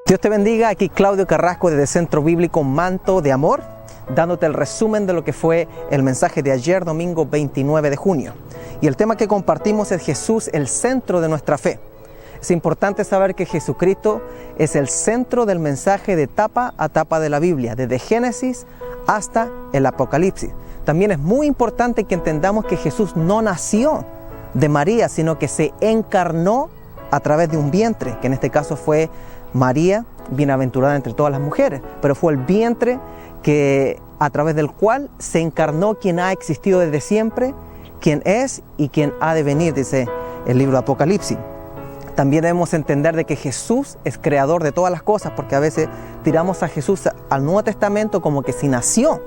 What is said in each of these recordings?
Dios te bendiga, aquí Claudio Carrasco desde Centro Bíblico Manto de Amor, dándote el resumen de lo que fue el mensaje de ayer, domingo 29 de junio. Y el tema que compartimos es Jesús, el centro de nuestra fe. Es importante saber que Jesucristo es el centro del mensaje de tapa a tapa de la Biblia, desde Génesis hasta el Apocalipsis. También es muy importante que entendamos que Jesús no nació de María, sino que se encarnó a través de un vientre, que en este caso fue María, bienaventurada entre todas las mujeres, pero fue el vientre a través del cual se encarnó quien ha existido desde siempre, quien es y quien ha de venir, dice el libro de Apocalipsis. También debemos entender de que Jesús es creador de todas las cosas, porque a veces tiramos a Jesús al Nuevo Testamento como que si nació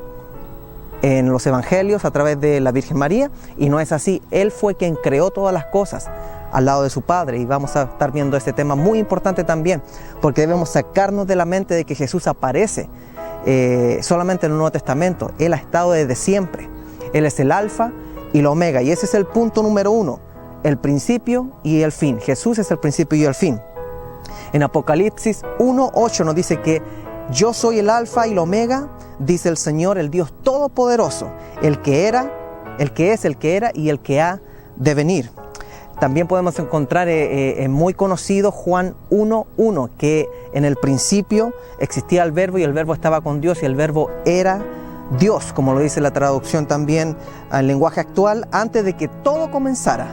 en los evangelios a través de la Virgen María, y no es así. Él fue quien creó todas las cosas al lado de su Padre, y vamos a estar viendo este tema muy importante también, porque debemos sacarnos de la mente de que Jesús aparece solamente en el Nuevo Testamento. Él ha estado desde siempre. Él es el alfa y el omega, y ese es el punto número uno, el principio y el fin. Jesús es el principio y el fin. En Apocalipsis 1:8 nos dice que yo soy el alfa y el omega, dice el Señor, el Dios todopoderoso, el que era, el que es, el que era y el que ha de venir. También podemos encontrar muy conocido Juan 1:1, que en el principio existía el verbo y el verbo estaba con Dios y el verbo era Dios, como lo dice la traducción también al lenguaje actual. Antes de que todo comenzara,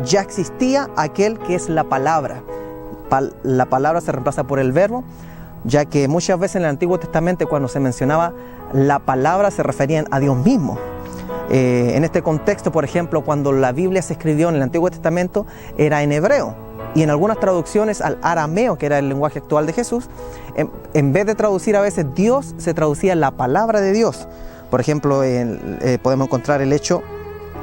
ya existía aquel que es la palabra. La palabra se reemplaza por el verbo, ya que muchas veces en el Antiguo Testamento, cuando se mencionaba la palabra, se referían a Dios mismo. En este contexto, por ejemplo, cuando la Biblia se escribió en el Antiguo Testamento, era en hebreo, y en algunas traducciones al arameo, que era el lenguaje actual de Jesús, en vez de traducir a veces Dios, se traducía la palabra de Dios. Por ejemplo, podemos encontrar el hecho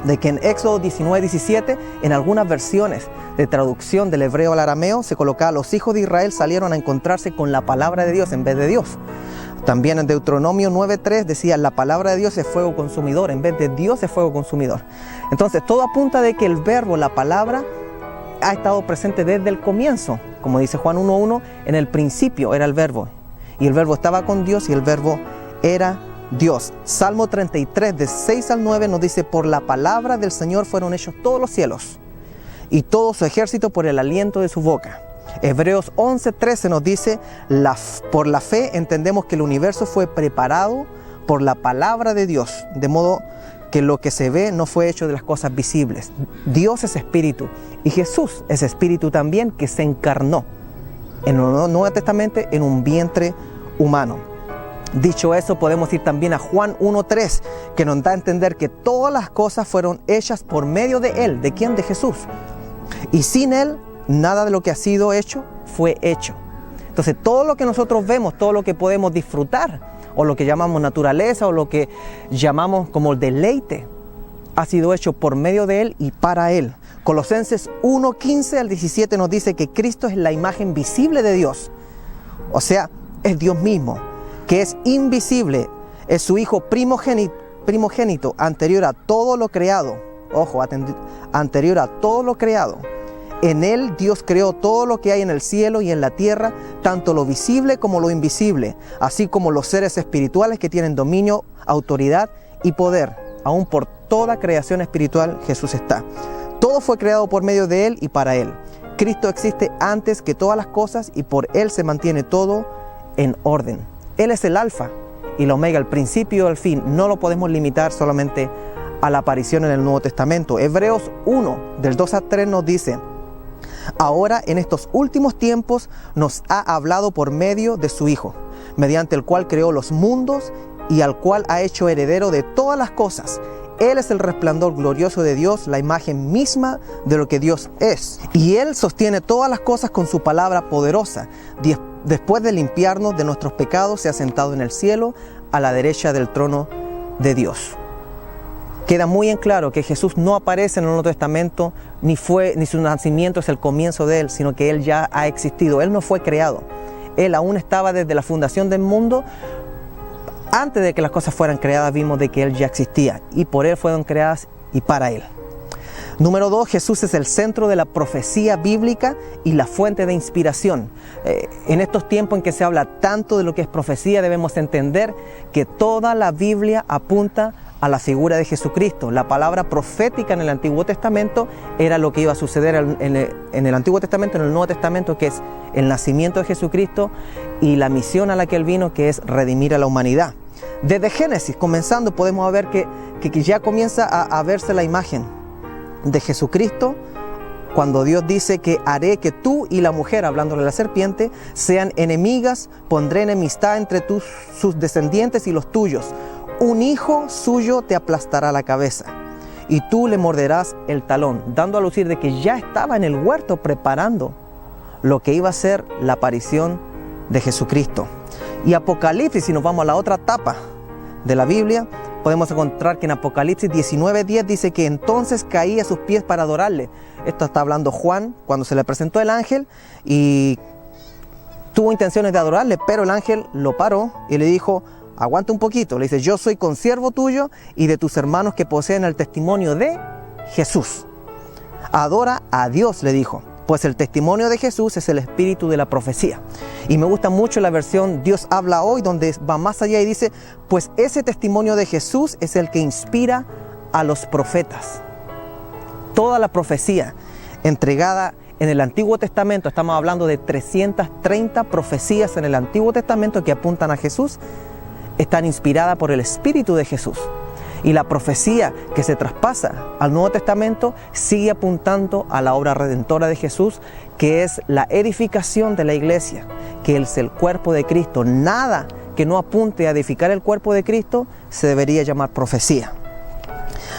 de que en Éxodo 19:17, en algunas versiones de traducción del hebreo al arameo, se colocaba: los hijos de Israel salieron a encontrarse con la palabra de Dios en vez de Dios. También en Deuteronomio 9:3 decía: la palabra de Dios es fuego consumidor, en vez de Dios es fuego consumidor. Entonces todo apunta de que el verbo, la palabra, ha estado presente desde el comienzo. Como dice Juan 1:1, en el principio era el verbo, y el verbo estaba con Dios y el verbo era Dios. Salmo 33, de 6 al 9 nos dice: por la palabra del Señor fueron hechos todos los cielos, y todo su ejército por el aliento de su boca. Hebreos 11:13 nos dice: por la fe entendemos que el universo fue preparado por la palabra de Dios, de modo que lo que se ve no fue hecho de las cosas visibles. Dios es espíritu, y Jesús es espíritu también, que se encarnó en el Nuevo Testamento en un vientre humano. Dicho eso, podemos ir también a Juan 1:3, que nos da a entender que todas las cosas fueron hechas por medio de Él. ¿De quién? De Jesús. Y sin Él, nada de lo que ha sido hecho fue hecho. Entonces todo lo que nosotros vemos, todo lo que podemos disfrutar, o lo que llamamos naturaleza, o lo que llamamos como el deleite, ha sido hecho por medio de Él y para Él. Colosenses 1:15 al 17 nos dice que Cristo es la imagen visible de Dios. O sea, es Dios mismo, que es invisible, es su Hijo primogénito, anterior a todo lo creado. Ojo, anterior a todo lo creado. En Él Dios creó todo lo que hay en el cielo y en la tierra, tanto lo visible como lo invisible, así como los seres espirituales que tienen dominio, autoridad y poder. Aún por toda creación espiritual Jesús está. Todo fue creado por medio de Él y para Él. Cristo existe antes que todas las cosas y por Él se mantiene todo en orden. Él es el alfa y el omega, el principio y el fin. No lo podemos limitar solamente a la aparición en el Nuevo Testamento. Hebreos 1, del 2 al 3 nos dice: ahora en estos últimos tiempos nos ha hablado por medio de su Hijo, mediante el cual creó los mundos y al cual ha hecho heredero de todas las cosas. Él es el resplandor glorioso de Dios, la imagen misma de lo que Dios es. Y Él sostiene todas las cosas con su palabra poderosa. Después de limpiarnos de nuestros pecados, se ha sentado en el cielo, a la derecha del trono de Dios. Queda muy en claro que Jesús no aparece en el Nuevo Testamento, ni su nacimiento es el comienzo de Él, sino que Él ya ha existido. Él no fue creado. Él aún estaba desde la fundación del mundo. Antes de que las cosas fueran creadas, vimos de que Él ya existía, y por Él fueron creadas y para Él. Número 2, Jesús es el centro de la profecía bíblica y la fuente de inspiración. En estos tiempos en que se habla tanto de lo que es profecía, debemos entender que toda la Biblia apunta a la figura de Jesucristo. La palabra profética en el Antiguo Testamento era lo que iba a suceder en el Antiguo Testamento, en el Nuevo Testamento, que es el nacimiento de Jesucristo y la misión a la que Él vino, que es redimir a la humanidad. Desde Génesis, comenzando, podemos ver que ya comienza a verse la imagen de Jesucristo, cuando Dios dice que haré que tú y la mujer, hablándole a la serpiente, sean enemigas, pondré enemistad entre sus descendientes y los tuyos. Un hijo suyo te aplastará la cabeza y tú le morderás el talón, dando a lucir de que ya estaba en el huerto preparando lo que iba a ser la aparición de Jesucristo. Y Apocalipsis, si nos vamos a la otra etapa de la Biblia, podemos encontrar que en Apocalipsis 19:10 dice que entonces caí a sus pies para adorarle. Esto está hablando Juan cuando se le presentó el ángel y tuvo intenciones de adorarle, pero el ángel lo paró y le dijo: aguanta un poquito. Le dice: yo soy consiervo tuyo y de tus hermanos que poseen el testimonio de Jesús. Adora a Dios, le dijo, pues el testimonio de Jesús es el espíritu de la profecía. Y me gusta mucho la versión Dios habla hoy, donde va más allá y dice: pues ese testimonio de Jesús es el que inspira a los profetas. Toda la profecía entregada en el Antiguo Testamento, estamos hablando de 330 profecías en el Antiguo Testamento que apuntan a Jesús, están inspiradas por el Espíritu de Jesús. Y la profecía que se traspasa al Nuevo Testamento sigue apuntando a la obra redentora de Jesús, que es la edificación de la iglesia, que es el cuerpo de Cristo. Nada que no apunte a edificar el cuerpo de Cristo se debería llamar profecía.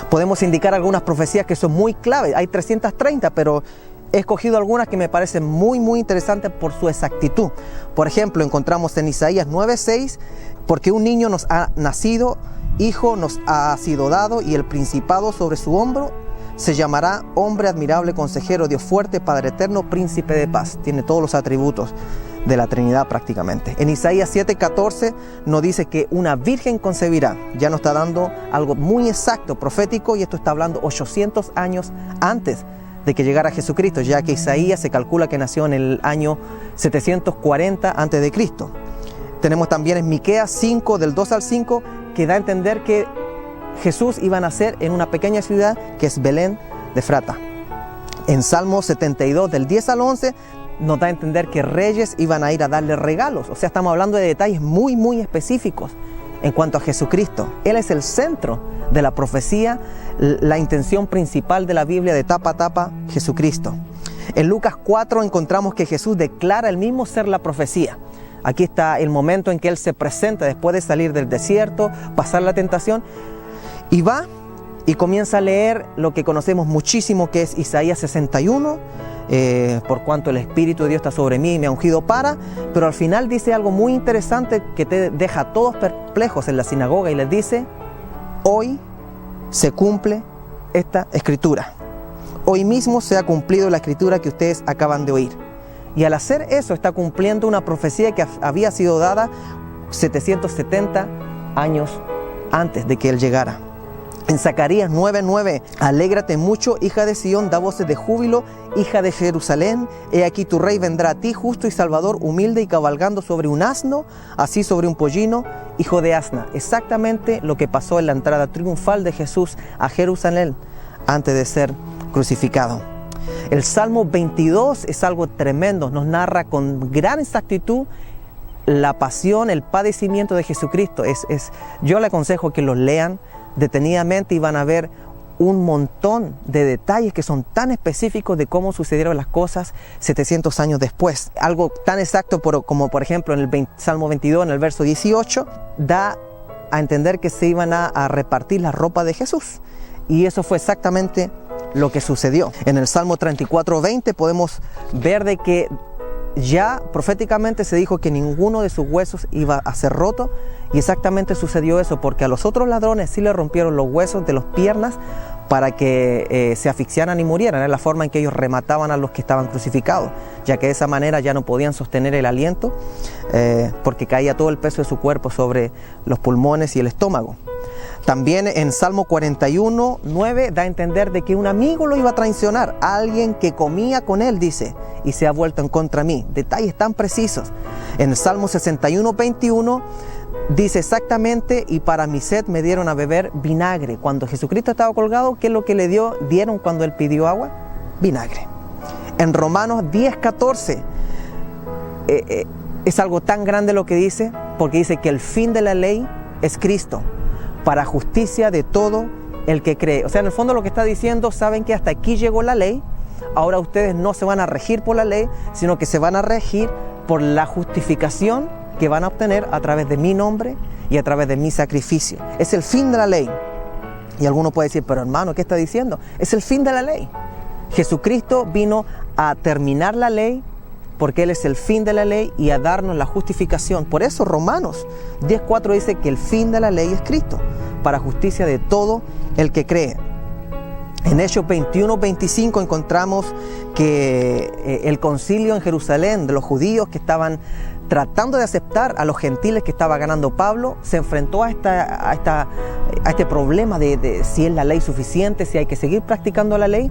Podemos indicar algunas profecías que son muy claves. Hay 330, pero he escogido algunas que me parecen muy interesantes por su exactitud. Por ejemplo, encontramos en Isaías 9:6, porque un niño nos ha nacido, hijo nos ha sido dado, y el principado sobre su hombro, se llamará hombre admirable, consejero, Dios fuerte, Padre eterno, príncipe de paz. Tiene todos los atributos de la Trinidad prácticamente. En Isaías 7:14 nos dice que una virgen concebirá. Ya nos está dando algo muy exacto, profético, y esto está hablando 800 años antes de que llegara Jesucristo, ya que Isaías se calcula que nació en el año 740 a.C. Tenemos también en Miqueas 5, del 2 al 5, que da a entender que Jesús iba a nacer en una pequeña ciudad que es Belén de Efrata. En Salmo 72, del 10 al 11, nos da a entender que reyes iban a ir a darle regalos. O sea, estamos hablando de detalles muy específicos en cuanto a Jesucristo. Él es el centro de la profecía, la intención principal de la Biblia, de tapa a tapa, Jesucristo. En Lucas 4 encontramos que Jesús declara el mismo ser la profecía. Aquí está el momento en que Él se presenta después de salir del desierto, pasar la tentación, y va y comienza a leer lo que conocemos muchísimo, que es Isaías 61, por cuanto el Espíritu de Dios está sobre mí y me ha ungido para, pero al final dice algo muy interesante que te deja a todos perplejos en la sinagoga y les dice: hoy se cumple esta escritura. Hoy mismo se ha cumplido la escritura que ustedes acaban de oír. Y al hacer eso está cumpliendo una profecía que había sido dada 770 años antes de que Él llegara. En Zacarías 9:9, alégrate mucho, hija de Sión, da voces de júbilo, hija de Jerusalén. He aquí tu rey vendrá a ti, justo y salvador, humilde y cabalgando sobre un asno, así sobre un pollino, hijo de asna. Exactamente lo que pasó en la entrada triunfal de Jesús a Jerusalén antes de ser crucificado. El Salmo 22 es algo tremendo, nos narra con gran exactitud la pasión, el padecimiento de Jesucristo. Yo le aconsejo que lo lean detenidamente y van a ver un montón de detalles que son tan específicos de cómo sucedieron las cosas 700 años después. Algo tan exacto como por ejemplo en el Salmo 22, en el verso 18, da a entender que se iban a repartir la ropa de Jesús. Y eso fue exactamente lo que sucedió. En el Salmo 34:20 podemos ver de que ya proféticamente se dijo que ninguno de sus huesos iba a ser roto, y exactamente sucedió eso, porque a los otros ladrones sí le rompieron los huesos de las piernas para que se asfixiaran y murieran. Era la forma en que ellos remataban a los que estaban crucificados, ya que de esa manera ya no podían sostener el aliento, porque caía todo el peso de su cuerpo sobre los pulmones y el estómago. También en Salmo 41, 9 da a entender de que un amigo lo iba a traicionar, alguien que comía con él, dice, y se ha vuelto en contra de mí. Detalles tan precisos. En el Salmo 61, 21 dice exactamente, y para mi sed me dieron a beber vinagre. Cuando Jesucristo estaba colgado, ¿qué es lo que dieron cuando él pidió agua? Vinagre. En Romanos 10, 14 es algo tan grande lo que dice, porque dice que el fin de la ley es Cristo, para justicia de todo el que cree. O sea, en el fondo lo que está diciendo, saben que hasta aquí llegó la ley, ahora ustedes no se van a regir por la ley, sino que se van a regir por la justificación que van a obtener a través de mi nombre y a través de mi sacrificio. Es el fin de la ley. Y alguno puede decir, pero hermano, ¿qué está diciendo? Es el fin de la ley. Jesucristo vino a terminar la ley porque Él es el fin de la ley y a darnos la justificación. Por eso Romanos 10:4 dice que el fin de la ley es Cristo, para justicia de todo el que cree. En Hechos 21-25 encontramos que el concilio en Jerusalén de los judíos que estaban tratando de aceptar a los gentiles que estaba ganando Pablo, se enfrentó a este problema de si es la ley suficiente, si hay que seguir practicando la ley.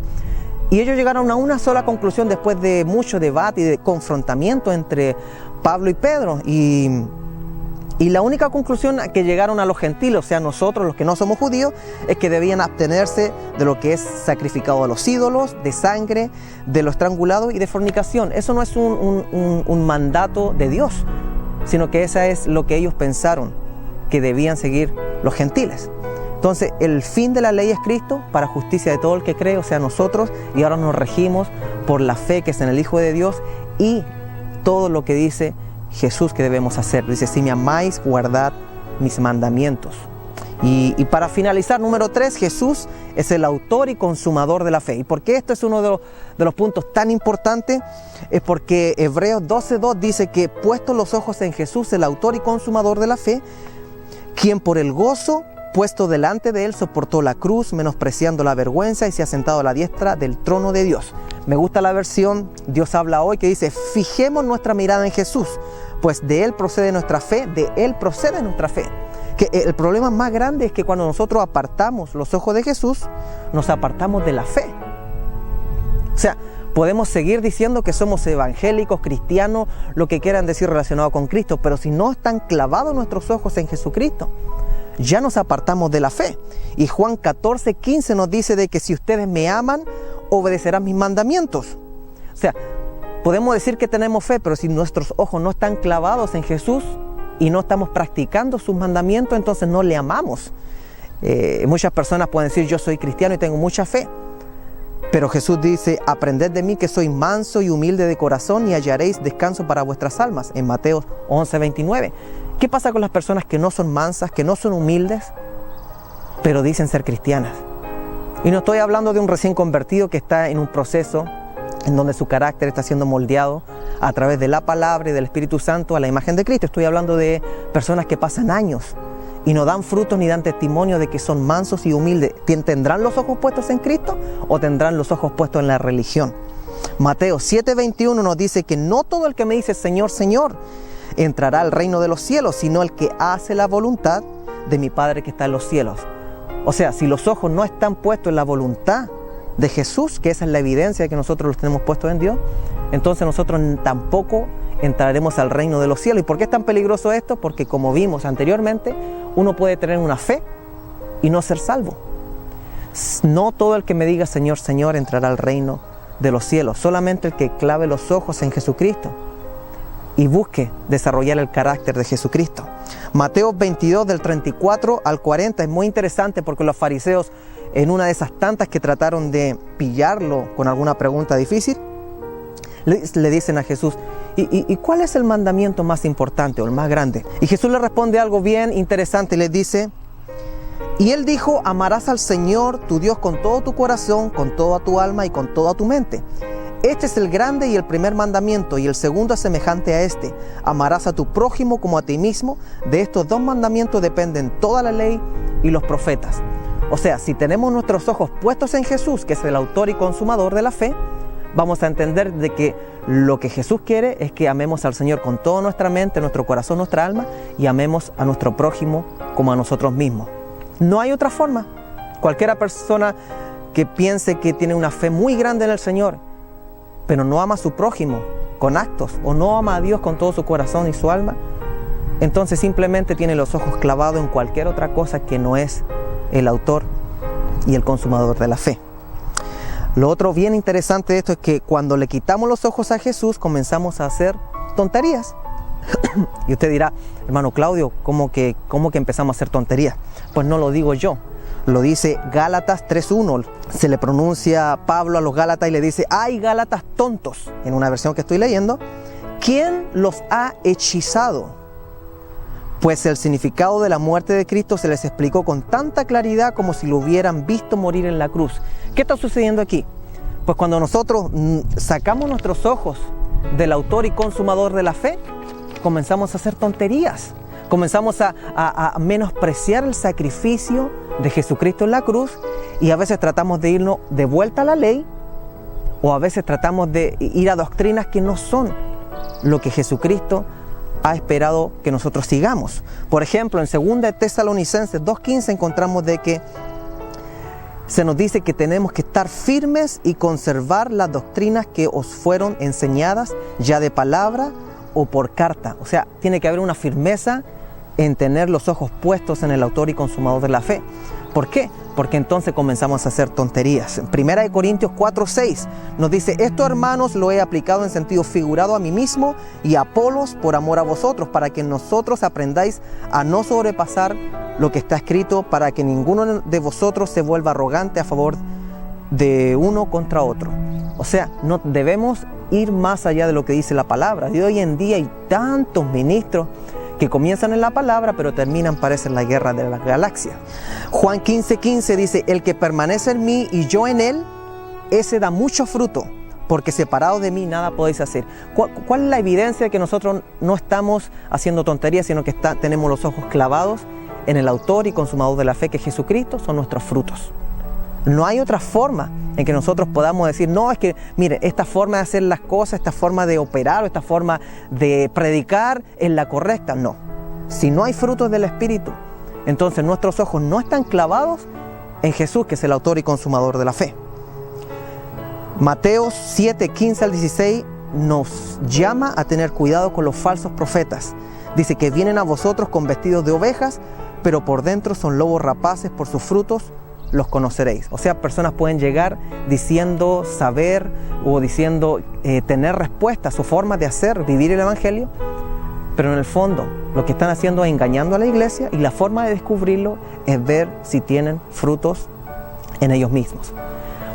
Y ellos llegaron a una sola conclusión después de mucho debate y de confrontamiento entre Pablo y Pedro. Y la única conclusión a que llegaron a los gentiles, o sea, nosotros los que no somos judíos, es que debían abstenerse de lo que es sacrificado a los ídolos, de sangre, de lo estrangulado y de fornicación. Eso no es un mandato de Dios, sino que esa es lo que ellos pensaron que debían seguir los gentiles. Entonces, el fin de la ley es Cristo, para justicia de todo el que cree, o sea, nosotros, y ahora nos regimos por la fe que es en el Hijo de Dios y todo lo que dice Jesús que debemos hacer. Dice, si me amáis, guardad mis mandamientos. Y para finalizar, número 3, Jesús es el autor y consumador de la fe. ¿Y por qué esto es uno de los puntos tan importantes? Es porque Hebreos 12:2 dice que puestos los ojos en Jesús, el autor y consumador de la fe, quien por el gozo puesto delante de él soportó la cruz, menospreciando la vergüenza, y se ha sentado a la diestra del trono de Dios. Me gusta la versión Dios habla hoy, que dice, fijemos nuestra mirada en Jesús, pues de él procede nuestra fe, de él procede nuestra fe. Que el problema más grande es que cuando nosotros apartamos los ojos de Jesús, nos apartamos de la fe. O sea, podemos seguir diciendo que somos evangélicos, cristianos, lo que quieran decir relacionado con Cristo, pero si no están clavados nuestros ojos en Jesucristo, ya nos apartamos de la fe. Y Juan 14:15 nos dice de que si ustedes me aman, obedecerán mis mandamientos. O sea, podemos decir que tenemos fe, pero si nuestros ojos no están clavados en Jesús y no estamos practicando sus mandamientos, entonces no le amamos. Muchas personas pueden decir, yo soy cristiano y tengo mucha fe. Pero Jesús dice, aprended de mí que soy manso y humilde de corazón y hallaréis descanso para vuestras almas, en Mateo 11:29. ¿Qué pasa con las personas que no son mansas, que no son humildes, pero dicen ser cristianas? Y no estoy hablando de un recién convertido que está en un proceso en donde su carácter está siendo moldeado a través de la palabra y del Espíritu Santo a la imagen de Cristo. Estoy hablando de personas que pasan años y no dan frutos ni dan testimonio de que son mansos y humildes. ¿Tendrán los ojos puestos en Cristo o tendrán los ojos puestos en la religión? Mateo 7:21 nos dice que no todo el que me dice Señor, Señor entrará al reino de los cielos, sino el que hace la voluntad de mi Padre que está en los cielos. O sea, si los ojos no están puestos en la voluntad de Jesús, que esa es la evidencia de que nosotros los tenemos puestos en Dios, entonces nosotros tampoco entraremos al reino de los cielos. ¿Y por qué es tan peligroso esto? Porque como vimos anteriormente, uno puede tener una fe y no ser salvo. No todo el que me diga Señor, Señor entrará al reino de los cielos, solamente el que clave los ojos en Jesucristo y busque desarrollar el carácter de Jesucristo. Mateo 22 del 34 al 40 es muy interesante porque los fariseos, en una de esas tantas que trataron de pillarlo con alguna pregunta difícil, le dicen a Jesús, ¿y cuál es el mandamiento más importante o el más grande? Y Jesús le responde algo bien interesante y le dice, y él dijo, amarás al Señor tu Dios con todo tu corazón, con toda tu alma y con toda tu mente. Este es el grande y el primer mandamiento, y el segundo es semejante a este, amarás a tu prójimo como a ti mismo. De estos dos mandamientos dependen toda la ley y los profetas. O sea, si tenemos nuestros ojos puestos en Jesús, que es el autor y consumador de la fe, vamos a entender de que lo que Jesús quiere es que amemos al Señor con toda nuestra mente, nuestro corazón, nuestra alma, y amemos a nuestro prójimo como a nosotros mismos. No hay otra forma. Cualquiera persona que piense que tiene una fe muy grande en el Señor, pero no ama a su prójimo con actos, o no ama a Dios con todo su corazón y su alma, entonces simplemente tiene los ojos clavados en cualquier otra cosa que no es el autor y el consumador de la fe. Lo otro bien interesante de esto es que cuando le quitamos los ojos a Jesús, comenzamos a hacer tonterías. Y usted dirá, hermano Claudio, ¿cómo que empezamos a hacer tonterías? Pues no lo digo yo, lo dice Gálatas 3:1. Se le pronuncia Pablo a los Gálatas y le dice: ¡ay, Gálatas tontos! En una versión que estoy leyendo, ¿quién los ha hechizado? Pues el significado de la muerte de Cristo se les explicó con tanta claridad como si lo hubieran visto morir en la cruz. ¿Qué está sucediendo aquí? Pues cuando nosotros sacamos nuestros ojos del autor y consumador de la fe, comenzamos a hacer tonterías. Comenzamos a menospreciar el sacrificio de Jesucristo en la cruz, y a veces tratamos de irnos de vuelta a la ley, o a veces tratamos de ir a doctrinas que no son lo que Jesucristo ha esperado que nosotros sigamos. Por ejemplo, en 2 Tesalonicenses 2:15 encontramos de que se nos dice que tenemos que estar firmes y conservar las doctrinas que os fueron enseñadas, ya de palabra o por carta. O sea, tiene que haber una firmeza en tener los ojos puestos en el autor y consumador de la fe. ¿Por qué? Porque entonces comenzamos a hacer tonterías. En 1 Corintios 4:6 nos dice: esto, hermanos, lo he aplicado en sentido figurado a mí mismo y a Apolos por amor a vosotros, para que nosotros aprendáis a no sobrepasar lo que está escrito, para que ninguno de vosotros se vuelva arrogante a favor de uno contra otro. O sea, no debemos ir más allá de lo que dice la palabra. Y hoy en día hay tantos ministros que comienzan en la palabra, pero terminan, parece, en la guerra de las galaxias. Juan 15:15 dice: el que permanece en mí y yo en él, ese da mucho fruto, porque separado de mí nada podéis hacer. ¿Cuál es la evidencia de que nosotros no estamos haciendo tonterías, sino que tenemos los ojos clavados en el autor y consumador de la fe, que es Jesucristo? Son nuestros frutos. No hay otra forma en que nosotros podamos decir: no, es que, mire, esta forma de hacer las cosas, esta forma de operar, o esta forma de predicar es la correcta. No. Si no hay frutos del Espíritu, entonces nuestros ojos no están clavados en Jesús, que es el autor y consumador de la fe. Mateo 7:15-16 nos llama a tener cuidado con los falsos profetas. Dice que vienen a vosotros con vestidos de ovejas, pero por dentro son lobos rapaces. Por sus frutos los conoceréis. O sea, personas pueden llegar diciendo saber o diciendo tener respuesta a su forma de hacer, vivir el Evangelio, pero en el fondo lo que están haciendo es engañando a la iglesia, y la forma de descubrirlo es ver si tienen frutos en ellos mismos.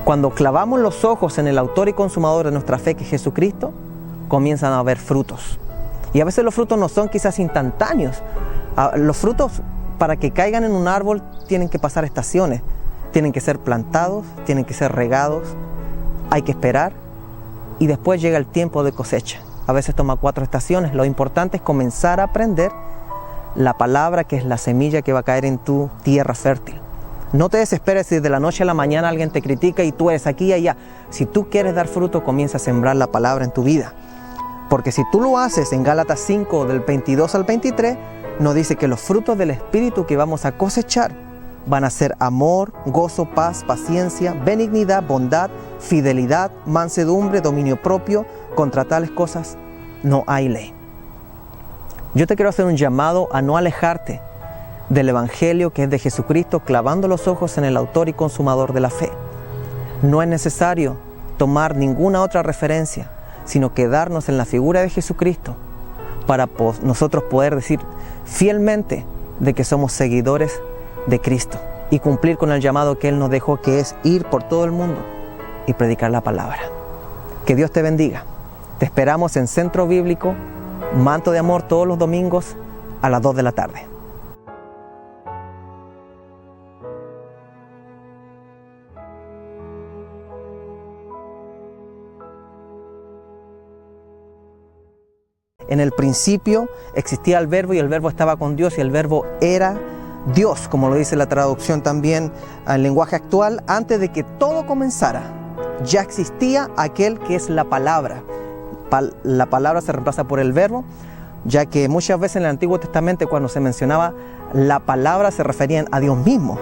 Cuando clavamos los ojos en el autor y consumador de nuestra fe, que es Jesucristo, comienzan a haber frutos. Y a veces los frutos no son quizás instantáneos. Los frutos, para que caigan en un árbol, tienen que pasar estaciones. Tienen que ser plantados, tienen que ser regados, hay que esperar, y después llega el tiempo de cosecha. A veces toma 4 estaciones. Lo importante es comenzar a aprender la palabra, que es la semilla que va a caer en tu tierra fértil. No te desesperes si de la noche a la mañana alguien te critica y tú eres aquí y allá. Si tú quieres dar fruto, comienza a sembrar la palabra en tu vida. Porque si tú lo haces, en Gálatas 5, del 22 al 23, nos dice que los frutos del Espíritu que vamos a cosechar van a ser amor, gozo, paz, paciencia, benignidad, bondad, fidelidad, mansedumbre, dominio propio. Contra tales cosas no hay ley. Yo te quiero hacer un llamado a no alejarte del Evangelio, que es de Jesucristo, clavando los ojos en el autor y consumador de la fe. No es necesario tomar ninguna otra referencia, sino quedarnos en la figura de Jesucristo para nosotros poder decir fielmente de que somos seguidores de Cristo y cumplir con el llamado que Él nos dejó, que es ir por todo el mundo y predicar la palabra. Que Dios te bendiga. Te esperamos en Centro Bíblico Manto de Amor todos los domingos a las 2 de la tarde. En el principio existía el Verbo, y el Verbo estaba con Dios, y el Verbo era Dios, como lo dice la traducción también al lenguaje actual. Antes de que todo comenzara, ya existía aquel que es la palabra. La palabra se reemplaza por el Verbo, ya que muchas veces en el Antiguo Testamento cuando se mencionaba la palabra se referían a Dios mismo.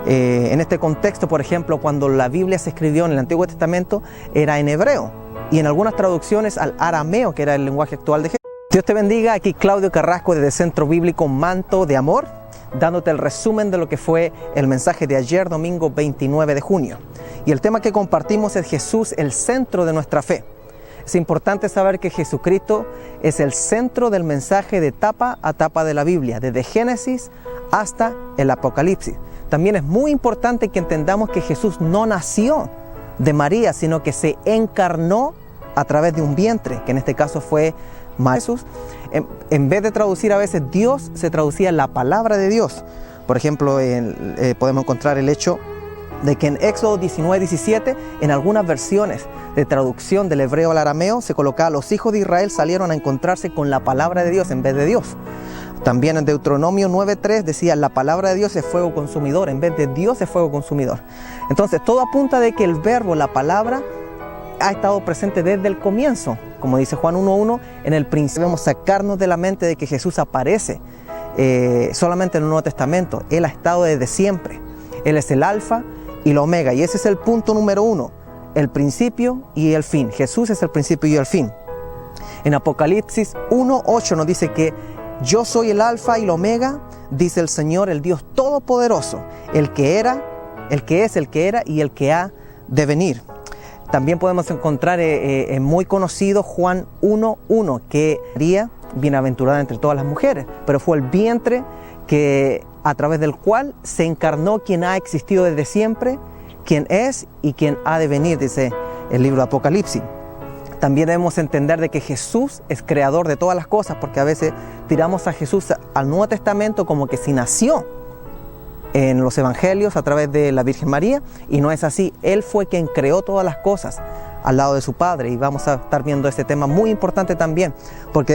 En este contexto, por ejemplo, cuando la Biblia se escribió en el Antiguo Testamento era en hebreo y en algunas traducciones al arameo, que era el lenguaje actual de Jesús. Dios te bendiga, aquí Claudio Carrasco desde Centro Bíblico Manto de Amor, dándote el resumen de lo que fue el mensaje de ayer, domingo 29 de junio. Y el tema que compartimos es Jesús, el centro de nuestra fe. Es importante saber que Jesucristo es el centro del mensaje de tapa a tapa de la Biblia, desde Génesis hasta el Apocalipsis. También es muy importante que entendamos que Jesús no nació de María, sino que se encarnó a través de un vientre, que en este caso fue Jesús. En vez de traducir a veces Dios, se traducía la palabra de Dios. Por ejemplo, podemos encontrar el hecho de que en Éxodo 19:17, en algunas versiones de traducción del hebreo al arameo, se colocaba: los hijos de Israel salieron a encontrarse con la palabra de Dios en vez de Dios. También en Deuteronomio 9:3 decía: la palabra de Dios es fuego consumidor, en vez de Dios es fuego consumidor. Entonces todo apunta de que el verbo, la palabra, ha estado presente desde el comienzo. Como dice Juan 1:1, en el principio debemos sacarnos de la mente de que Jesús aparece solamente en el Nuevo Testamento. Él ha estado desde siempre. Él es el alfa y la omega, y ese es el punto número 1, el principio y el fin. Jesús es el principio y el fin. En Apocalipsis 1:8 nos dice que yo soy el alfa y la omega, dice el Señor, el Dios todopoderoso, el que era, el que es, el que era y el que ha de venir. También podemos encontrar muy conocido Juan 1:1, que sería bienaventurada entre todas las mujeres, pero fue el vientre a través del cual se encarnó quien ha existido desde siempre, quien es y quien ha de venir, dice el libro de Apocalipsis. También debemos entender de que Jesús es creador de todas las cosas, porque a veces tiramos a Jesús al Nuevo Testamento como que si nació en los evangelios a través de la Virgen María, y no es así. Él fue quien creó todas las cosas al lado de su Padre, y vamos a estar viendo este tema muy importante también, porque